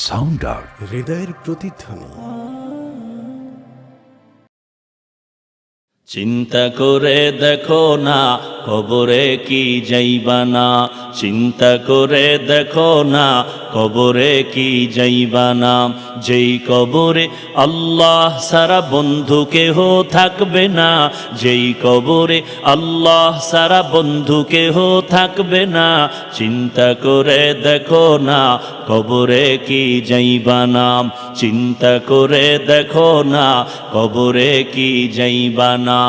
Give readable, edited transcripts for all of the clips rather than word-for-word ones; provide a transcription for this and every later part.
Sound out, হৃদয়ের প্রতিধ্বনি। চিন্তা করে দেখো না কবরে কি যাইবা না, চিন্তা করে দেখো না কবরে কি যাইবা না। যেই কবরে আল্লাহ সারা বন্ধু কেহ থাকবে না, যেই কবরে আল্লাহ সারা বন্ধু কেহ থাকবে না। চিন্তা করে দেখো না কবরে কি যাইবা না, চিন্তা করে দেখো না কবরে কি যাইবা না।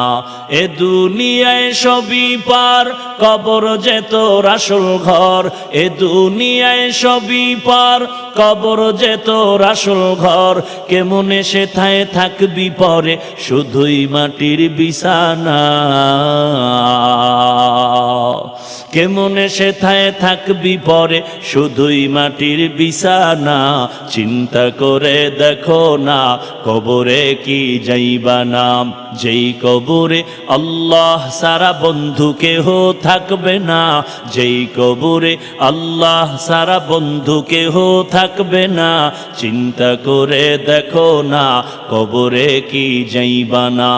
এ দুনিয়ায় সবই পার, কবর যে তোর আসল ঘর। এ দুনিয়ায় সবই পার, কবর যে তোর আসল ঘর। কেমনে সেথায় থাকবি পরে, শুধুই মাটির বিছানা। কেমনে সেথায় থাকবি পরে, শুধুই মাটির বিছানা। চিন্তা করে দেখো না কবরে কি যাইবা না, যেই কবরে আল্লাহ সারা বন্ধু কেহ থাকবে না, যেই কবরে আল্লাহ সারা বন্ধু কেহ থাকবে না। চিন্তা করে দেখো না কবরে কি যাইবা না,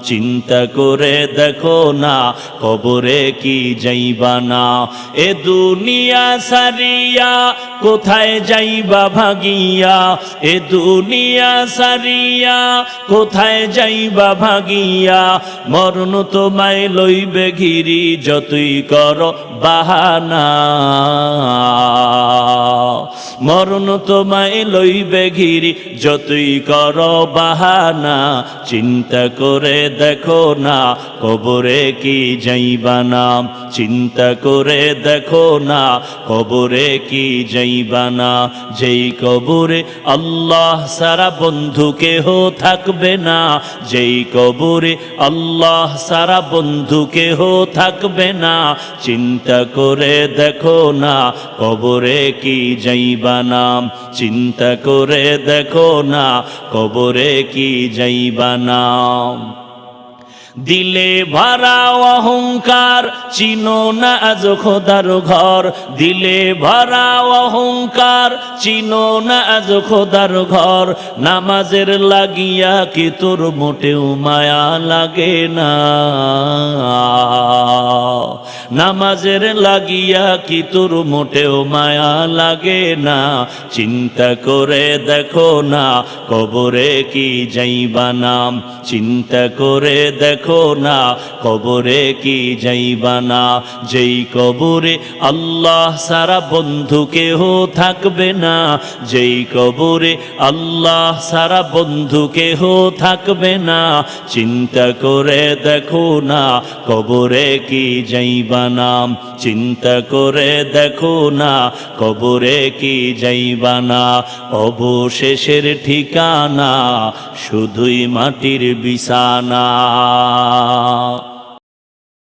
চিন্তা করে দেখো না কবরে কি যাইবা না। এ দুনিয়া সারিয়া কোথায় যাইবা ভাগিয়া, এ দুনিয়া সারিয়া কোথায় যাইবা ভাগিয়া। মরণ তোমায় লইবে ঘিরি, যতই করো বাহানা। মরণ তোমায় লইবে ঘিরি, যতই করো বাহানা। চিন্তা করে দেখো না কবরে কি যাইবা না, চিন্তা করে দেখো না কবরে কি যাইবা না। যেই কবরে আল্লাহ সারা বন্ধু কেহ থাকবে না, যেই কবরে আল্লাহ সারা বন্ধু কেহ থাকবে না। চিন্তা করে দেখো না কবরে কি যাইবা না, চিন্তা করে দেখো না কবরে কি যাইবা না। দিলে ভরা অহংকার, চিনো না আজ খোদার ঘর। দিলে ভরা অহংকার, চিনো না আজ খোদার ঘর। নামাজের লাগিয়া কি তোর মোটেও মায়া লাগে না, নামাজের লাগিয়া কি তোর মোটেও মায়া লাগে না। চিন্তা করে দেখো না কবরে কি যাইবা না, চিন্তা করে দেখো না কবরে কি যাইবা না। যেই কবরে আল্লাহ সারা বন্ধু কেহ থাকবে না, যেই কবরে আল্লাহ সারা বন্ধু কেহ থাকবে না। চিন্তা করে দেখো না কবরে কি যাইবা না, চিন্তা করে দেখো না কবরে কি যাইবা না। অবশেষের ঠিকানা শুধুই মাটির বিছানা।